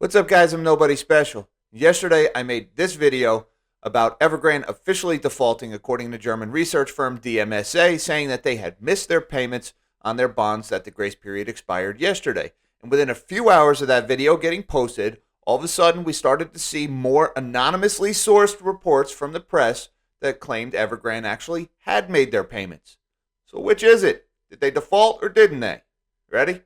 What's up, guys? I'm Nobody Special. Yesterday, I made this video about Evergrande officially defaulting according to German research firm DMSA, saying that they had missed their payments on their bonds that the grace period expired yesterday. And within a few hours of that video getting posted, all of a sudden we started to see more anonymously sourced reports from the press that claimed Evergrande actually had made their payments. So which is it? Did they default or didn't they? Ready?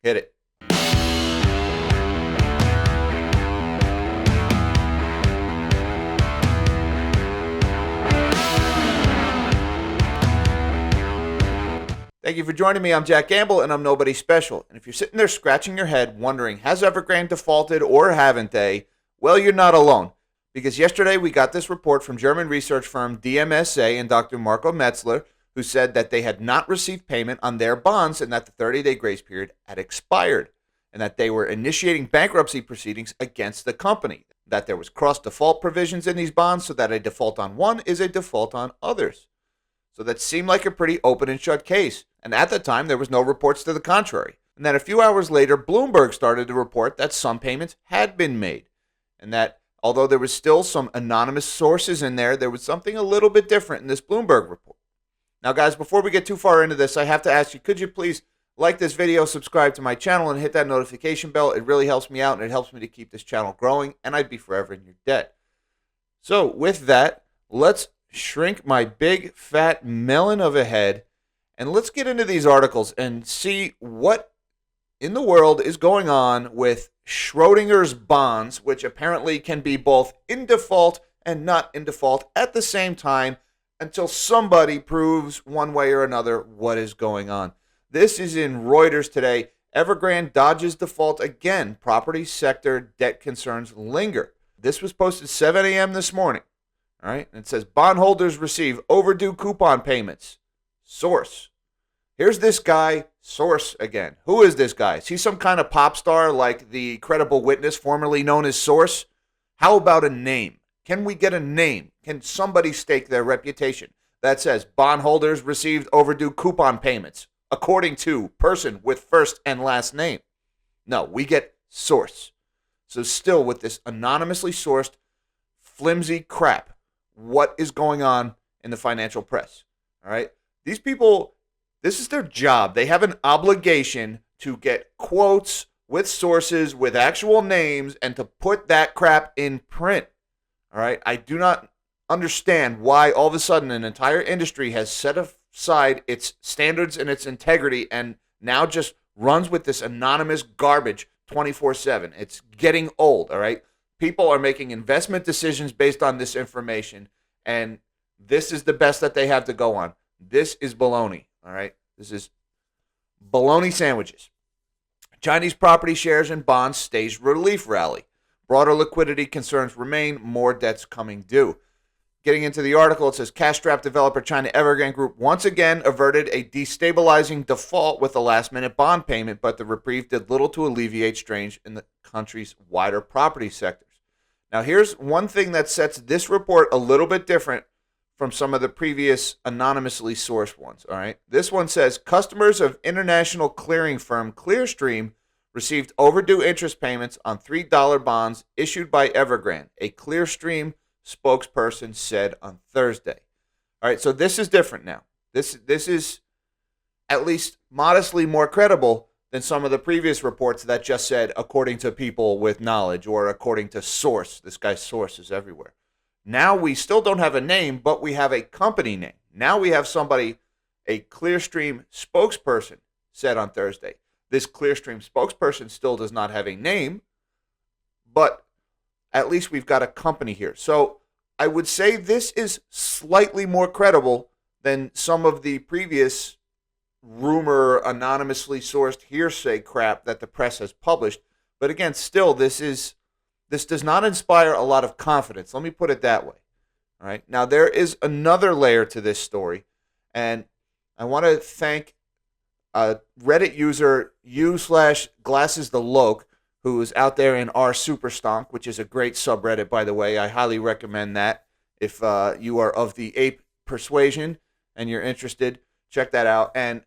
Hit it. Thank you for joining me. I'm Jack Gamble, and I'm Nobody Special. And if you're sitting there scratching your head wondering, has Evergrande defaulted or haven't they? Well, you're not alone. Because yesterday we got this report from German research firm DMSA and Dr. Marco Metzler, who said that they had not received payment on their bonds and that the 30-day grace period had expired, and that they were initiating bankruptcy proceedings against the company, that there was cross-default provisions in these bonds so that a default on one is a default on others. So that seemed like a pretty open and shut case. And at the time, there was no reports to the contrary. And then a few hours later, Bloomberg started to report that some payments had been made. And that although there was still some anonymous sources in there, there was something a little bit different in this Bloomberg report. Now, guys, before we get too far into this, I have to ask you, could you please like this video, subscribe to my channel, and hit that notification bell? It really helps me out, and it helps me to keep this channel growing, and I'd be forever in your debt. So with that, let's shrink my big fat melon of a head and let's get into these articles and see what in the world is going on with Schrodinger's bonds, which apparently can be both in default and not in default at the same time until somebody proves one way or another what is going on. This is in Reuters today. Evergrande dodges default again. Property sector debt concerns linger. This was posted 7 a.m. this morning. All right, and it says bondholders receive overdue coupon payments. Source. Here's this guy, Source, again. Who is this guy? Is he some kind of pop star like the credible witness formerly known as Source? How about a name? Can we get a name? Can somebody stake their reputation that says bondholders received overdue coupon payments according to person with first and last name? No, we get Source. So still with this anonymously sourced flimsy crap, what is going on in the financial press? All right. These people, this is their job. They have an obligation to get quotes with sources, with actual names, and to put that crap in print. All right. I do not understand why all of a sudden an entire industry has set aside its standards and its integrity and now just runs with this anonymous garbage 24/7. It's getting old. All right. People are making investment decisions based on this information, and this is the best that they have to go on. This is baloney, all right? This is baloney sandwiches. Chinese property shares and bonds stage relief rally. Broader liquidity concerns remain, more debts coming due. Getting into the article, it says cash-strapped developer China Evergrande Group once again averted a destabilizing default with a last-minute bond payment, but the reprieve did little to alleviate strain in the country's wider property sectors. Now, here's one thing that sets this report a little bit different from some of the previous anonymously sourced ones, all right? This one says customers of international clearing firm Clearstream received overdue interest payments on $3 bonds issued by Evergrande, a Clearstream spokesperson said on Thursday. All right, so this is different now. This is at least modestly more credible than some of the previous reports that just said according to people with knowledge or according to Source. This guy's Source is everywhere. Now we still don't have a name, but we have a company name. Now we have somebody, a Clearstream spokesperson said on Thursday. This Clearstream spokesperson still does not have a name, but at least we've got a company here. So I would say this is slightly more credible than some of the previous rumor, anonymously sourced hearsay crap that the press has published. But again, still, this does not inspire a lot of confidence. Let me put it that way. All right. Now, there is another layer to this story, and I want to thank Reddit user u/GlassesTheLoke, who is out there in r superstonk, which is a great subreddit, by the way. I highly recommend that. If you are of the ape persuasion and you're interested, check that out. And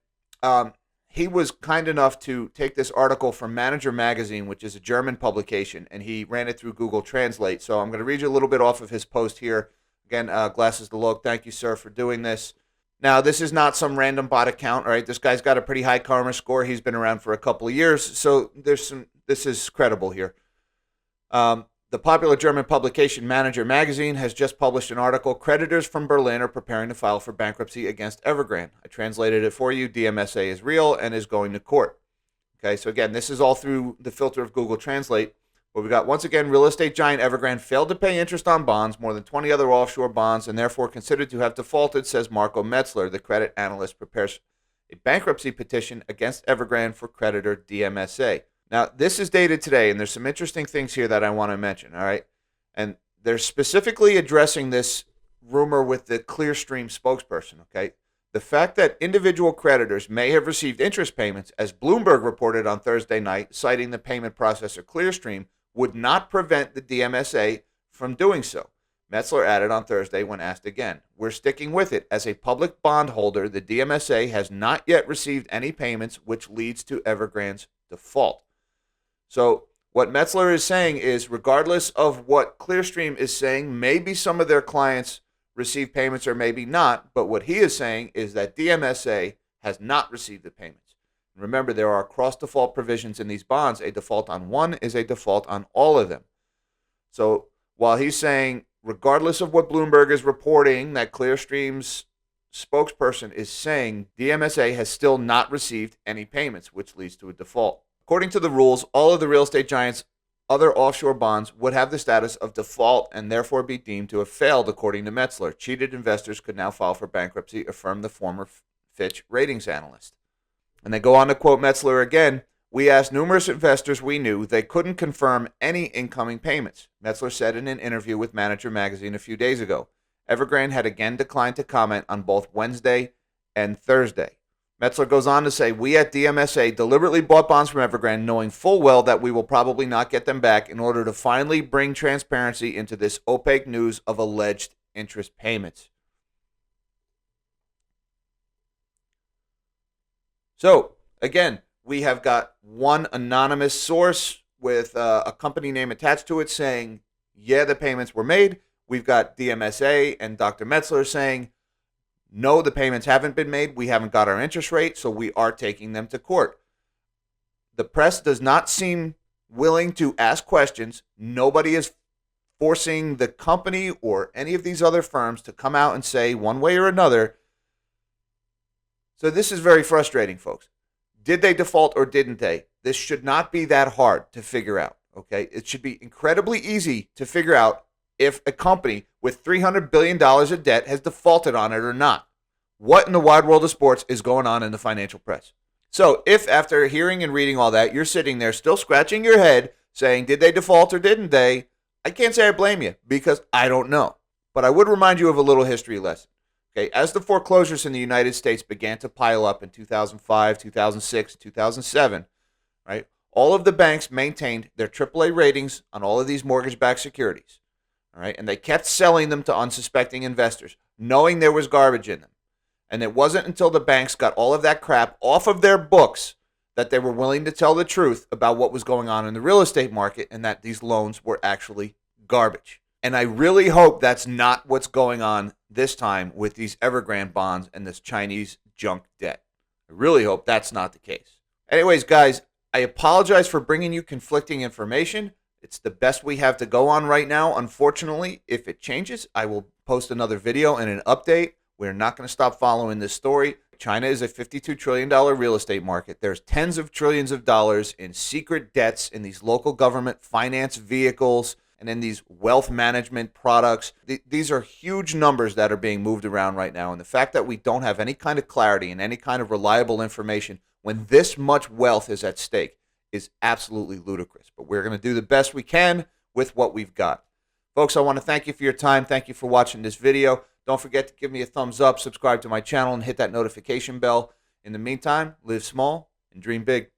he was kind enough to take this article from Manager Magazine, which is a German publication, and he ran it through Google Translate. So I'm going to read you a little bit off of his post here. Again, Glasses to Look, thank you, sir, for doing this. Now, this is not some random bot account, right? This guy's got a pretty high karma score. He's been around for a couple of years, so this is credible here. The popular German publication Manager Magazine has just published an article, Creditors from Berlin are preparing to file for bankruptcy against Evergrande. I translated it for you. DMSA is real and is going to court. Okay, so again, this is all through the filter of Google Translate. But we got, once again, real estate giant Evergrande failed to pay interest on bonds, more than 20 other offshore bonds, and therefore considered to have defaulted, says Marco Metzler, the credit analyst, prepares a bankruptcy petition against Evergrande for creditor DMSA. Now, this is dated today, and there's some interesting things here that I want to mention, all right? And they're specifically addressing this rumor with the Clearstream spokesperson, okay? The fact that individual creditors may have received interest payments, as Bloomberg reported on Thursday night, citing the payment processor Clearstream, would not prevent the DMSA from doing so. Metzler added on Thursday when asked again, we're sticking with it. As a public bondholder, the DMSA has not yet received any payments, which leads to Evergrande's default. So what Metzler is saying is, regardless of what Clearstream is saying, maybe some of their clients receive payments or maybe not, but what he is saying is that DMSA has not received the payments. Remember, there are cross-default provisions in these bonds. A default on one is a default on all of them. So while he's saying, regardless of what Bloomberg is reporting, that Clearstream's spokesperson is saying, DMSA has still not received any payments, which leads to a default. According to the rules, all of the real estate giants' other offshore bonds would have the status of default and therefore be deemed to have failed, according to Metzler. Cheated investors could now file for bankruptcy, affirmed the former Fitch ratings analyst. And they go on to quote Metzler again, we asked numerous investors we knew. They couldn't confirm any incoming payments, Metzler said in an interview with Manager Magazine a few days ago. Evergrande had again declined to comment on both Wednesday and Thursday. Metzler goes on to say, we at DMSA deliberately bought bonds from Evergrande knowing full well that we will probably not get them back in order to finally bring transparency into this opaque news of alleged interest payments. So, again, we have got one anonymous source with a company name attached to it saying, yeah, the payments were made. We've got DMSA and Dr. Metzler saying, no, the payments haven't been made. We haven't got our interest rate, so we are taking them to court. The press does not seem willing to ask questions. Nobody is forcing the company or any of these other firms to come out and say one way or another. So this is very frustrating, folks. Did they default or didn't they? This should not be that hard to figure out, okay? It should be incredibly easy to figure out if a company with $300 billion of debt has defaulted on it or not. What in the wide world of sports is going on in the financial press? So if after hearing and reading all that, you're sitting there still scratching your head saying, did they default or didn't they? I can't say I blame you because I don't know. But I would remind you of a little history lesson. Okay, as the foreclosures in the United States began to pile up in 2005, 2006, 2007, right, all of the banks maintained their AAA ratings on all of these mortgage-backed securities. All right, and they kept selling them to unsuspecting investors, knowing there was garbage in them. And it wasn't until the banks got all of that crap off of their books that they were willing to tell the truth about what was going on in the real estate market and that these loans were actually garbage. And I really hope that's not what's going on this time with these Evergrande bonds and this Chinese junk debt. I really hope that's not the case. Anyways, guys, I apologize for bringing you conflicting information. It's the best we have to go on right now. Unfortunately, if it changes, I will post another video and an update. We're not going to stop following this story. China is a $52 trillion real estate market. There's tens of trillions of dollars in secret debts in these local government finance vehicles and in these wealth management products. These are huge numbers that are being moved around right now. And the fact that we don't have any kind of clarity and any kind of reliable information when this much wealth is at stake is absolutely ludicrous. But we're going to do the best we can with what we've got. Folks, I want to thank you for your time. Thank you for watching this video. Don't forget to give me a thumbs up, subscribe to my channel, and hit that notification bell. In the meantime, live small and dream big.